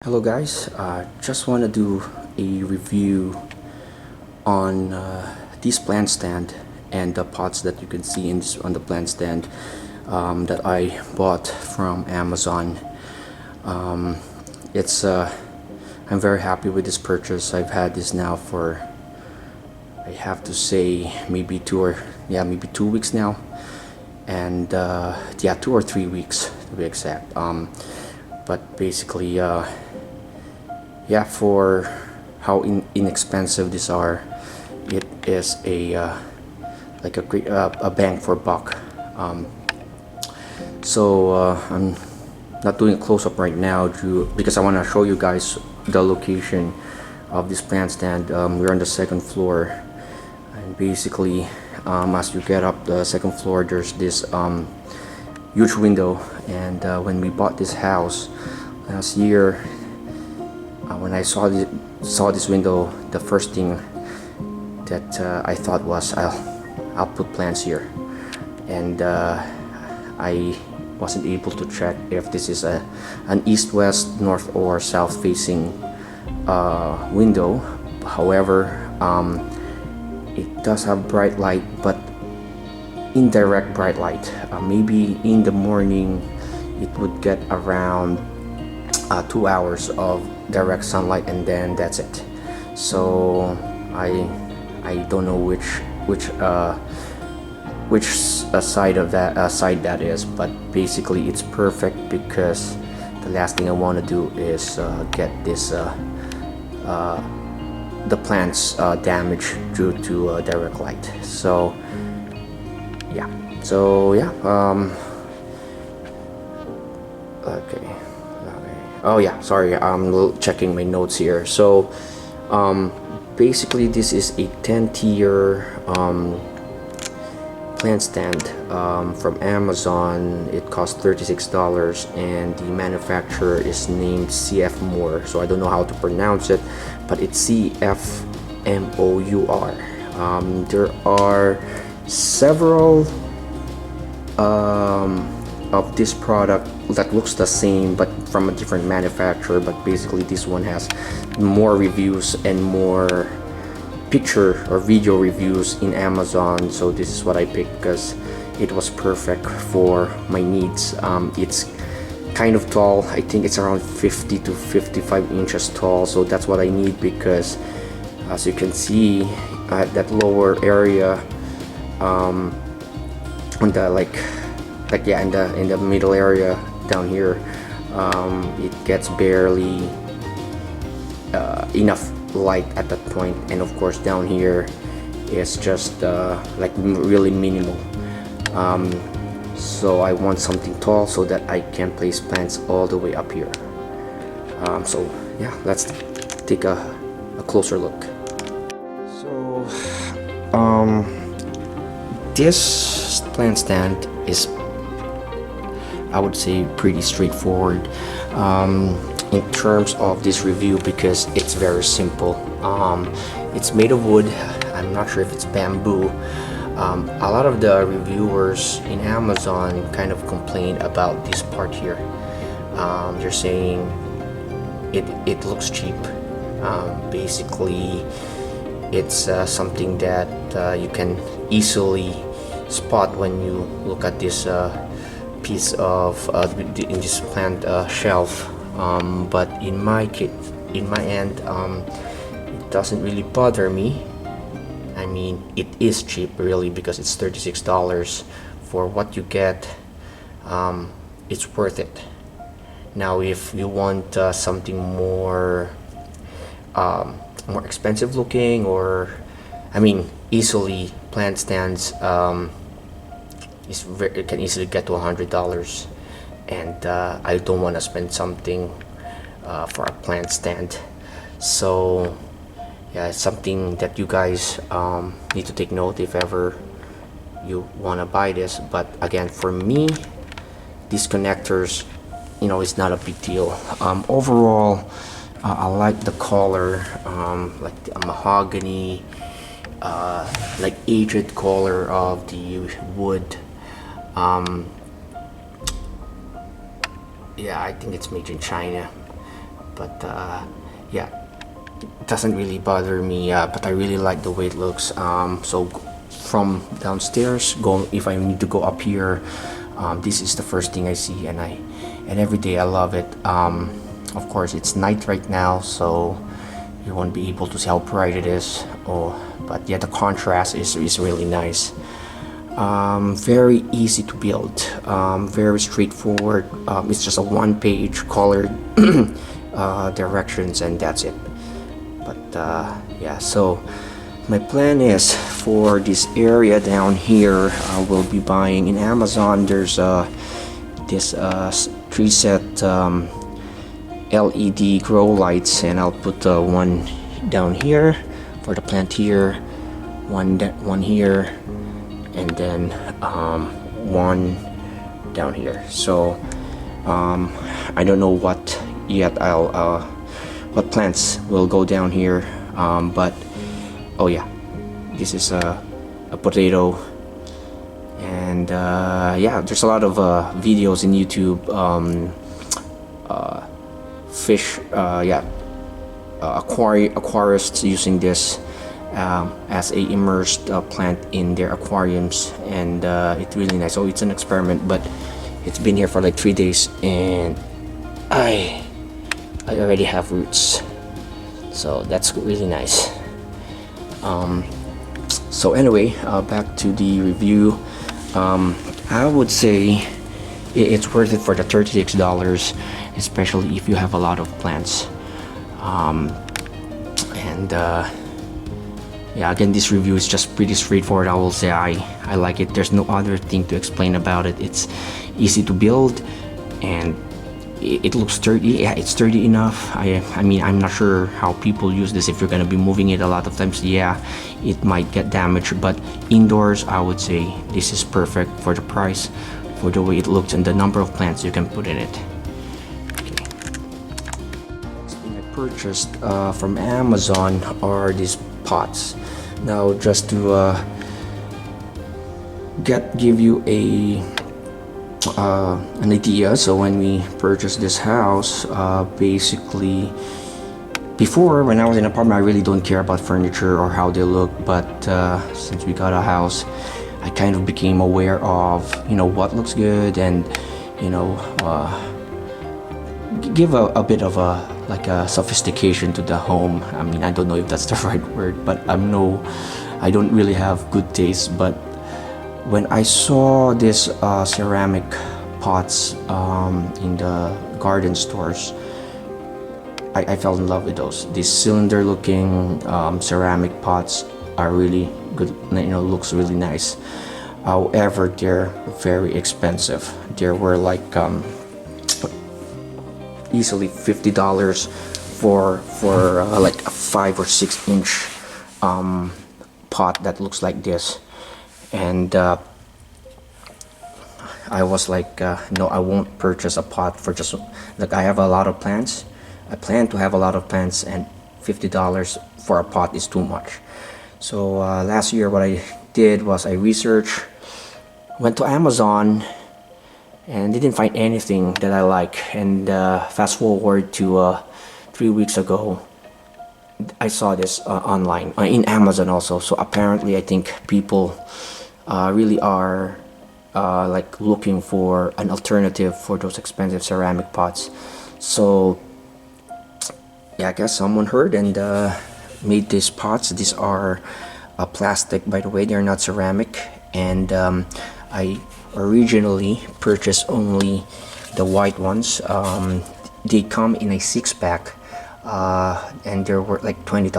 Hello guys, just want to do a review on this plant stand and the pots that you can see on the plant stand that I bought from Amazon. It's I'm very happy with this purchase. I've had this now for, I have to say, maybe 2 weeks now, and 2 or 3 weeks to be exact. But basically, yeah, for how inexpensive these are, it is like a great a bang for buck. I'm not doing a close-up right now because I want to show you guys the location of this plant stand. We're on the second floor, and basically, as you get up the second floor, there's this huge window. And when we bought this house last year, when I saw this window, the first thing that I thought was I'll put plants here, and I wasn't able to check if this is an east-west, north or south facing window. However, it does have bright light, but indirect bright light. Maybe in the morning it would get around 2 hours of direct sunlight, and then that's it. So I don't know which side of that side that is, but basically it's perfect because the last thing I want to do is get this the plants damaged due to direct light. So yeah, okay. Oh yeah, sorry, I'm checking my notes here. So basically this is a 10-tier plant stand from Amazon. It costs $36, and the manufacturer is named CFMOUR. So I don't know how to pronounce it, but it's CFMOUR. There are several of this product that looks the same but from a different manufacturer, but basically this one has more reviews and more picture or video reviews in Amazon. So this is what I picked because it was perfect for my needs. It's kind of tall. I think it's around 50 to 55 inches tall, so that's what I need because, as you can see, at that lower area, on the in the middle area down here, it gets barely enough light at that point, and of course down here it's just like really minimal. So I want something tall so that I can place plants all the way up here. So yeah, let's take a closer look. So this plant stand is, I would say, pretty straightforward in terms of this review because it's very simple. It's made of wood. I'm not sure if it's bamboo. A lot of the reviewers in Amazon kind of complain about this part here. They're saying it looks cheap. Basically, it's something that you can easily spot when you look at this piece of in this plant shelf. But in my end, it doesn't really bother me. I mean, it is cheap really because it's $36 for what you get. It's worth it. Now if you want something more expensive looking, or I mean easily, plant stands it can easily get to $100, and I don't want to spend something for a plant stand. So yeah, it's something that you guys need to take note if ever you want to buy this. But again, for me, these connectors, it's not a big deal. Overall, I like the color, like the mahogany, like aged color of the wood. Yeah, I think it's made in China, but yeah, it doesn't really bother me, but I really like the way it looks. So from downstairs, if I need to go up here, this is the first thing I see, and every day I love it. Of course, it's night right now, so you won't be able to see how bright it is. But yeah, the contrast is really nice. Very easy to build, very straightforward. It's just a one-page colored directions, and that's it. But yeah, so my plan is for this area down here, I will be buying in Amazon. There's this 3-set LED grow lights, and I'll put one down here for the plant here, one here, and then one down here. So I don't know what yet what plants will go down here, but oh yeah, this is a potato, and yeah, there's a lot of videos in YouTube, fish, yeah, aquarists using this as a immersed plant in their aquariums, and it's really nice. So it's an experiment, but it's been here for like 3 days, and I already have roots, so that's really nice. So anyway, back to the review. I would say it's worth it for the $36, especially if you have a lot of plants. And yeah, again, this review is just pretty straightforward. I will say I like it. There's no other thing to explain about it. It's easy to build, and it looks sturdy. Yeah, it's sturdy enough. I mean, I'm not sure how people use this. If you're gonna be moving it a lot of times, yeah, it might get damaged, but indoors, I would say this is perfect for the price, for the way it looks, and the number of plants you can put in it. Okay. Next thing I purchased from Amazon are these pots. Now, just to give you an idea, so when we purchased this house, basically, before, when I was in an apartment, I really don't care about furniture or how they look, but since we got a house, I kind of became aware of, you know, what looks good, and, you know, give a bit of a sophistication to the home. I mean, I don't know if that's the right word, but I don't really have good taste. But when I saw this ceramic pots in the garden stores, I fell in love with those. These cylinder looking ceramic pots are really good, you know, looks really nice. However, they're very expensive. They were like easily $50 for like a 5 or 6 inch pot that looks like this. And I was like, no, I won't purchase a pot for just, like, I have a lot of plants. I plan to have a lot of plants, and $50 for a pot is too much. So last year what I did was I researched, went to Amazon, and didn't find anything that I like. And fast forward to 3 weeks ago, I saw this online in Amazon also. So apparently, I think people really are like looking for an alternative for those expensive ceramic pots. So yeah, I guess someone heard and made these pots. These are plastic, by the way. They're not ceramic, and I originally purchased only the white ones. They come in a 6-pack, and they're worth like $20,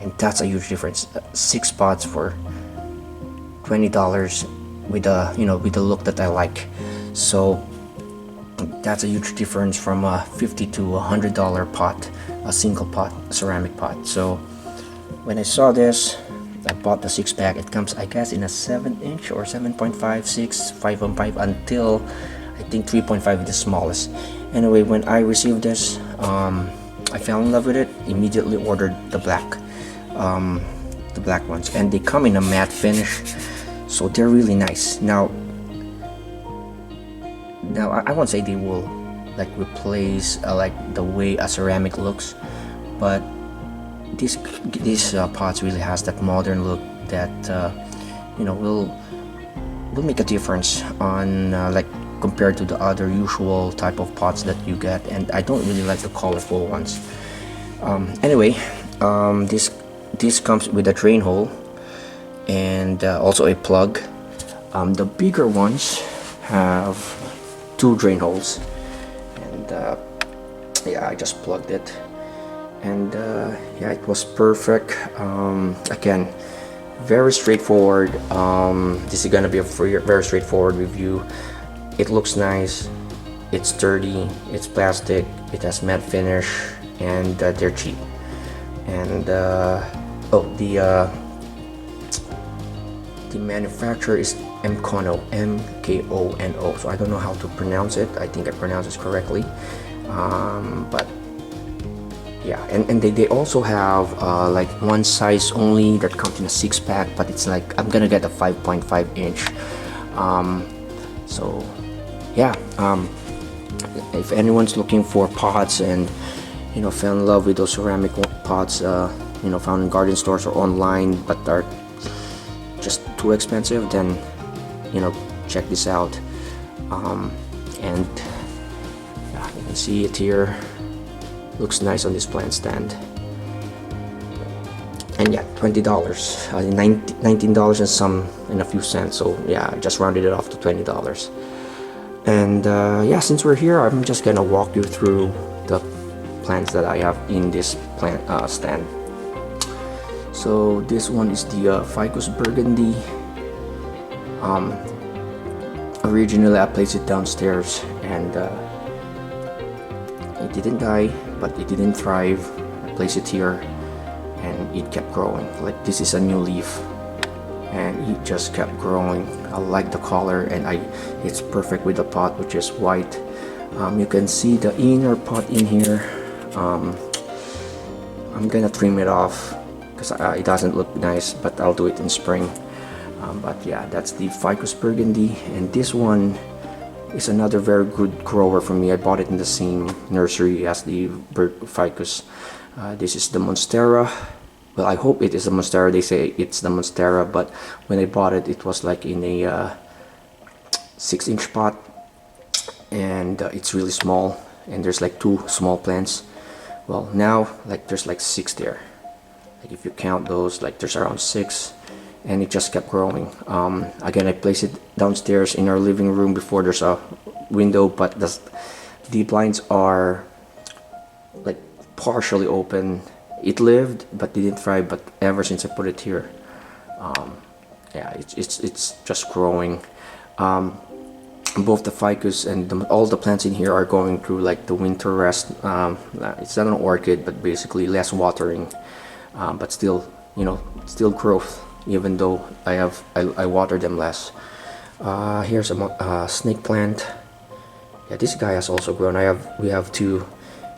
and that's a huge difference. 6 pots for $20 with a, you know, with the look that I like. So that's a huge difference from a $50 to $100 pot, a single pot, a ceramic pot. So when I saw this, I bought the 6-pack. It comes, I guess, in a 7-inch or 7.5, 6, 5.5 until I think 3.5 is the smallest. Anyway, when I received this, I fell in love with it. Immediately ordered the black ones, and they come in a matte finish, so they're really nice. Now I won't say they will like replace like the way a ceramic looks, but these pots really has that modern look that you know, will make a difference on like compared to the other usual type of pots that you get. And I don't really like the colorful ones. Anyway, this comes with a drain hole and also a plug. The bigger ones have 2 drain holes, and yeah, I just plugged it, and yeah, it was perfect. Again, very straightforward. This is gonna be a very straightforward review. It looks nice, it's sturdy, it's plastic, it has matte finish, and they're cheap. And oh, the manufacturer is MKONO, MKONO. So I don't know how to pronounce it. I think I pronounced it correctly. But yeah, and they also have like one size only that comes in a 6-pack, but it's like I'm gonna get a 5.5 inch. So yeah, if anyone's looking for pots and, you know, fell in love with those ceramic pots, you know, found in garden stores or online, but are just too expensive, then, you know, check this out. And yeah, you can see it here. Looks nice on this plant stand. And yeah, $20, $19 and some and a few cents. So yeah, I just rounded it off to $20. And yeah, since we're here, I'm just gonna walk you through the plants that I have in this plant stand. So this one is the Ficus burgundy. Originally I placed it downstairs, and it didn't die, but it didn't thrive. I placed it here and it kept growing. Like, this is a new leaf and it just kept growing. I like the color, and it's perfect with the pot, which is white. You can see the inner pot in here. I'm gonna trim it off because it doesn't look nice, but I'll do it in spring. But yeah, that's the Ficus burgundy, and this one is another very good grower for me. I bought it in the same nursery as the Ficus. This is the Monstera. Well, I hope it is a Monstera. They say it's the Monstera, but when I bought it, it was like in a 6-inch pot, and it's really small, and there's like 2 small plants. Well, now like there's like 6 there. Like, if you count those, like there's around 6, and it just kept growing. Again, I placed it downstairs in our living room before there's a window, but the blinds are like partially open. It lived but didn't thrive, but ever since I put it here, yeah, it's just growing. Both the ficus and all the plants in here are going through like the winter rest. It's not an orchid, but basically less watering, but still, you know, still growth, even though I water them less. Here's a snake plant. Yeah, this guy has also grown. We have 2,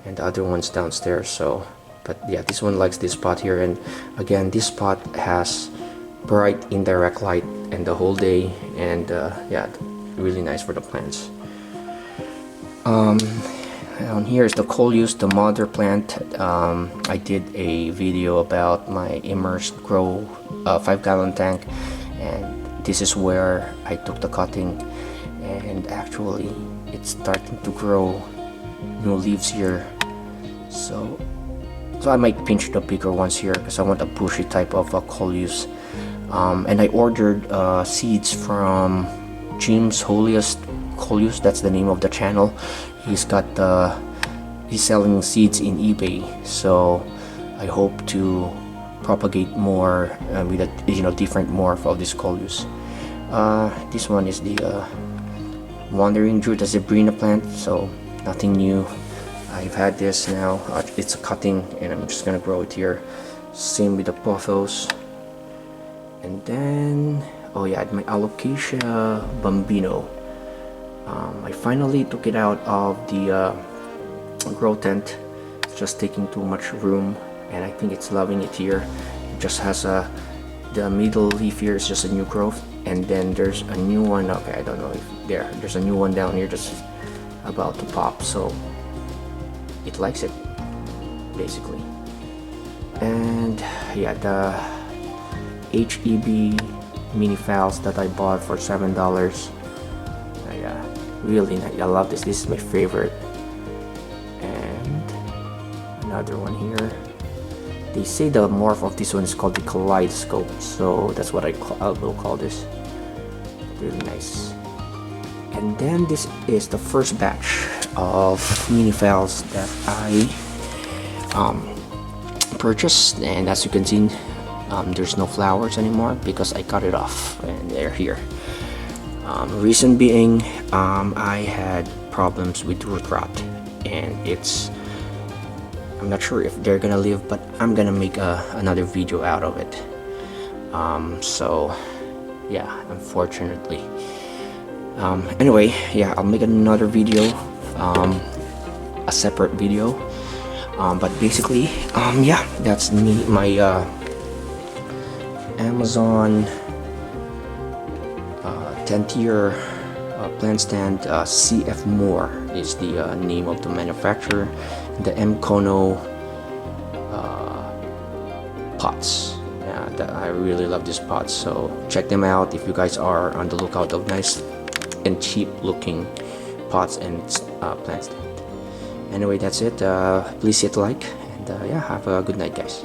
and the other one's downstairs. So, but yeah, this one likes this spot here. And again, this spot has bright indirect light and the whole day, and yeah, really nice for the plants. Down here is the Coleus, the mother plant. I did a video about my immersed grow 5-gallon tank, and this is where I took the cutting, and actually it's starting to grow new leaves here. So I might pinch the bigger ones here because I want a bushy type of Coleus. And I ordered seeds from Jim's Holiest Coleus. That's the name of the channel. He's selling seeds in eBay, so I hope to propagate more with a, you know, different morph of this Coleus. This one is the Wandering Jew, the Zebrina plant, so nothing new. I've had this now. It's a cutting, and I'm just gonna grow it here. Same with the pothos. And then, oh yeah, my Alocasia Bambino. I finally took it out of the grow tent. It's just taking too much room, and I think it's loving it here. It just has the middle leaf here is just a new growth, and then there's a new one. Okay, I don't know if there's a new one down here. Just about to pop, so it likes it basically. And yeah, the HEB mini files that I bought for $7. Yeah, really nice. I love this. This is my favorite. And another one here. They say the morph of this one is called the kaleidoscope, so that's what I will call this. Really nice. And then this is the first batch of mini files that I purchased, and as you can see, there's no flowers anymore because I cut it off and they're here. Reason being, I had problems with root rot, and I'm not sure if they're gonna live, but I'm gonna make another video out of it. So yeah, unfortunately. Anyway, yeah, I'll make another video, a separate video. But basically, yeah, that's my Amazon 10-tier plant stand. CFMOUR is the name of the manufacturer. The MKONO pots. I really love these pots, so check them out if you guys are on the lookout of nice and cheap looking pots and plant stand. Anyway, that's it. Please hit like, and yeah, have a good night, guys.